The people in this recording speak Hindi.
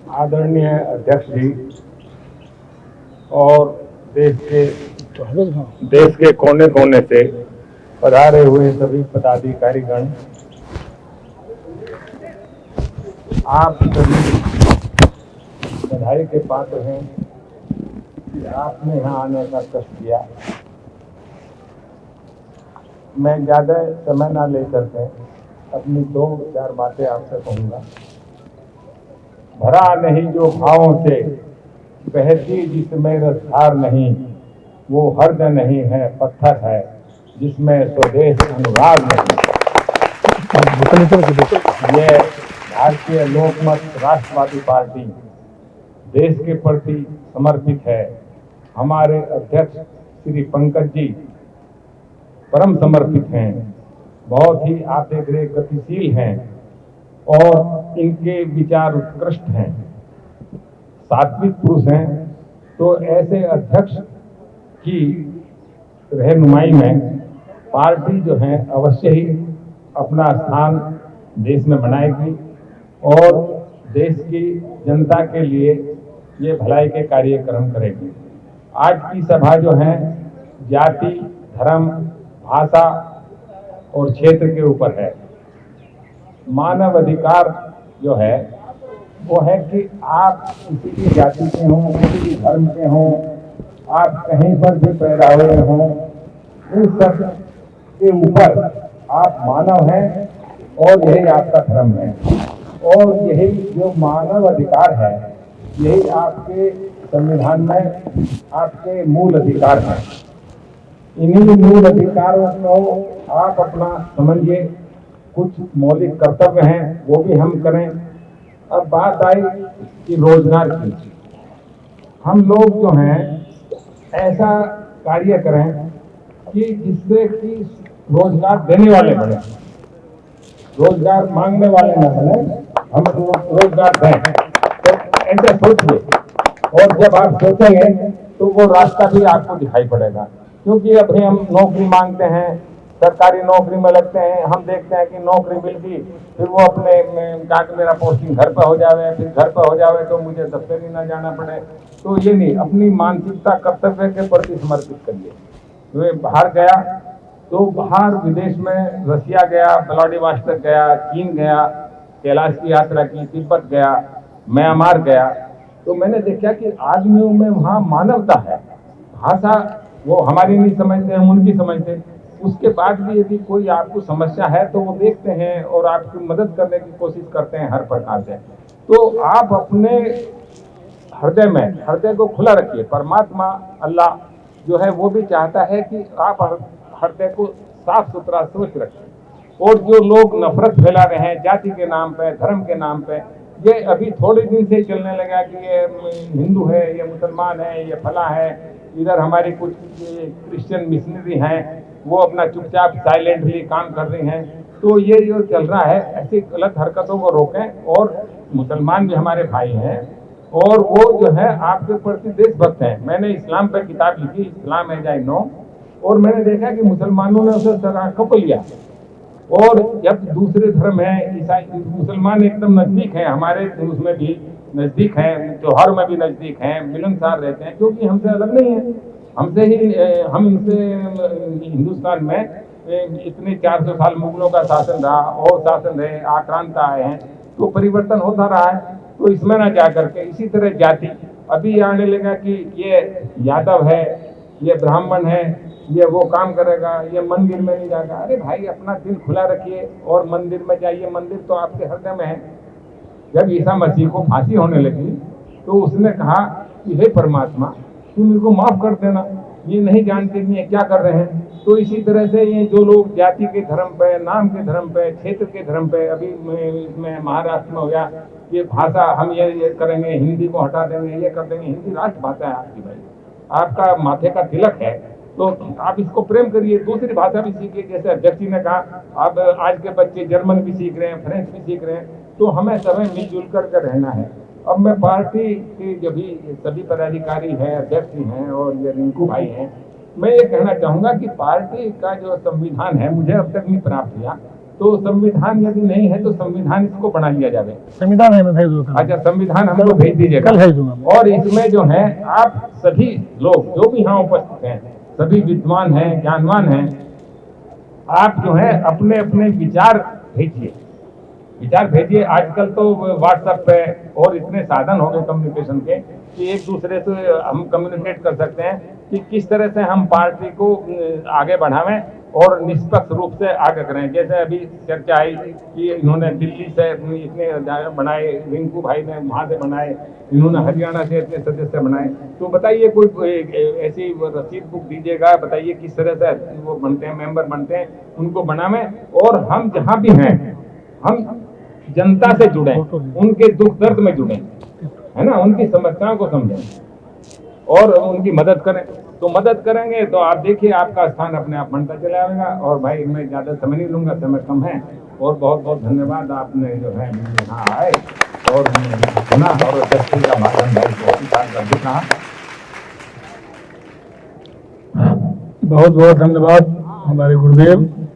आदरणीय अध्यक्ष जी और देश के कोने कोने से पधारे हुए सभी पदाधिकारीगण, आप सभी बधाई के पात्र हैं कि आपने यहाँ आने का कष्ट किया। मैं ज़्यादा समय ना लेकर के अपनी 2-4 बातें आपसे कहूँगा। भरा नहीं जो भावों से, बहती जिसमें रसधार नहीं, वो हर्द नहीं है पत्थर है जिसमें स्वदेश अनुराग नहीं। ये भारतीय लोकमत राष्ट्रवादी पार्टी देश के प्रति समर्पित है। हमारे अध्यक्ष श्री पंकज जी परम समर्पित हैं, बहुत ही आवेगीय गतिशील हैं और इनके विचार उत्कृष्ट हैं, सात्विक पुरुष हैं। तो ऐसे अध्यक्ष की रहनुमाई में पार्टी जो है अवश्य ही अपना स्थान देश में बनाएगी और देश की जनता के लिए ये भलाई के कार्यक्रम करेगी। आज की सभा जो है जाति, धर्म, भाषा और क्षेत्र के ऊपर है। मानव अधिकार जो है वो है कि आप किसी भी जाति के हों, किसी भी धर्म के हों, आप कहीं पर भी पैदा हुए हों, इन सब के ऊपर आप मानव हैं और यही आपका धर्म है। और यही जो मानव अधिकार है, यही आपके संविधान में आपके मूल अधिकार हैं। इन्हीं मूल अधिकारों को आप अपना समझिए। कुछ मौलिक कर्तव्य हैं वो भी हम करें। अब बात आई कि रोजगार की, हम लोग जो हैं ऐसा कार्य करें कि जिससे कि रोजगार देने वाले बने, रोजगार मांगने वाले न बने, हम रोजगार दें। तो ऐसे सोचिए, और जब आप सोचेंगे तो वो रास्ता भी आपको दिखाई पड़ेगा। क्योंकि अभी हम नौकरी मांगते हैं, सरकारी नौकरी में लगते हैं, हम देखते हैं कि नौकरी मिल गई, फिर वो अपने कहा कि मेरा पोस्टिंग घर पर हो जावे, फिर घर पर हो जावे तो मुझे दफ्तर ही ना जाना पड़े। तो ये नहीं, अपनी मानसिकता कर्तव्य के प्रति समर्पित करिए। वे बाहर गया तो बाहर विदेश में रसिया गया, व्लादिवोस्टॉक गया, चीन गया, कैलाश की यात्रा की, तिब्बत गया, म्यांमार गया, तो मैंने देखा कि आदमियों में वहाँ मानवता है। भाषा वो हमारी नहीं समझते, हम उनकी समझते। उसके बाद भी यदि कोई आपको समस्या है तो वो देखते हैं और आपकी मदद करने की कोशिश करते हैं हर प्रकार से। तो आप अपने हृदय को खुला रखिए। परमात्मा अल्लाह जो है वो भी चाहता है कि आप हृदय को साफ सुथरा स्वच्छ रखें। और जो लोग नफरत फैला रहे हैं जाति के नाम पे, धर्म के नाम पे, ये अभी थोड़े दिन से चलने लगा कि ये हिंदू है, ये मुसलमान है, ये फला है। इधर हमारी कुछ क्रिश्चियन मिशनरी हैं, वो अपना चुपचाप साइलेंटली काम कर रही हैं। तो ये जो चल रहा है, ऐसी गलत हरकतों को रोकें। और मुसलमान भी हमारे भाई हैं और वो जो है आपके प्रति देशभक्त हैं। मैंने इस्लाम पर किताब लिखी, इस्लाम एज आई नो, और मैंने देखा कि मुसलमानों ने उसे सराखों को लिया। और जब दूसरे धर्म है, ईसाई, मुसलमान एकदम नजदीक हैं, हमारे उसमें भी नजदीक हैं, त्योहार में भी नजदीक हैं, मिलनसार रहते हैं, क्योंकि हमसे अलग नहीं है। हमसे ही हम इनसे हिंदुस्तान में इतने 400 साल मुगलों का शासन रहा और शासन रहे, आक्रांत आए हैं, तो परिवर्तन होता रहा है। तो इसमें ना जा करके इसी तरह जाति अभी आने लगा कि ये यादव है, ये ब्राह्मण है, ये वो काम करेगा, ये मंदिर में नहीं जाएगा। अरे भाई, अपना दिल खुला रखिए और मंदिर में जाइए। मंदिर तो आपके हृदय में है। जब ईसा मसीह को फांसी होने लगी तो उसने कहा कि हे परमात्मा, तुम इनको माफ कर देना, ये नहीं जानते कि ये क्या कर रहे हैं। तो इसी तरह से ये जो लोग जाति के धर्म पे, नाम के धर्म पे, क्षेत्र के धर्म पे, अभी इसमें महाराष्ट्र में हो गया, ये भाषा हम ये करेंगे, हिंदी को हटा देंगे, ये कर देंगे। हिंदी राष्ट्रभाषा है आपकी भाई, आपका माथे का तिलक है, तो आप इसको प्रेम करिए। दूसरी भाषा भी सीखिए, जैसे अध्यक्ष जी ने कहा, अब आज के बच्चे जर्मन भी सीख रहे हैं, फ्रेंच भी सीख रहे हैं। तो हमें सभी मिलजुल कर रहना है। अब मैं पार्टी के जो भी सभी पदाधिकारी हैं, अध्यक्ष जी हैं और ये रिंकू भाई हैं, मैं ये कहना चाहूँगा कि पार्टी का जो संविधान है, मुझे अब तक नहीं प्राप्त हुआ, तो संविधान यदि नहीं है तो संविधान इसको बना लिया जाए। संविधान है, मैं भेज दूंगा। अच्छा, संविधान हमको भेज दीजिएगा, कल भेज दूंगा। और इसमें जो है आप सभी लोग जो भी यहाँ उपस्थित हैं, सभी विद्वान हैं, ज्ञानवान हैं, आप जो है अपने अपने विचार भेजिए, विचार भेजिए। आजकल तो व्हाट्सएप पे और इतने साधन हो गए कम्युनिकेशन के कि एक दूसरे से हम कम्युनिकेट कर सकते हैं कि किस तरह से हम पार्टी को आगे बढ़ावें और निष्पक्ष रूप से आगे करें। जैसे अभी चर्चा आई कि इन्होंने दिल्ली से इतने बनाए, रिंकू भाई ने वहाँ से बनाए, इन्होंने हरियाणा से इतने सदस्य बनाए। तो बताइए कोई ऐसी रसीद बुक दीजिएगा, बताइए किस तरह से वो बनते हैं, मेंबर बनते हैं, उनको बनावें। और हम जहाँ भी हैं हम जनता से जुड़े, उनके दुख दर्द में जुड़े, है ना, उनकी समस्याओं को समझें और उनकी मदद करें। तो मदद करेंगे तो आप देखिए आपका स्थान अपने आप बनता चला जाएगा। और भाई मैं ज़्यादा समय नहीं लूँगा, समय कम है। और बहुत बहुत धन्यवाद, आपने जो है यहाँ आए और सुना और दस्ती का भाषण भाई बहुत ही कर कहा। बहुत बहुत धन्यवाद हमारे गुरुदेव।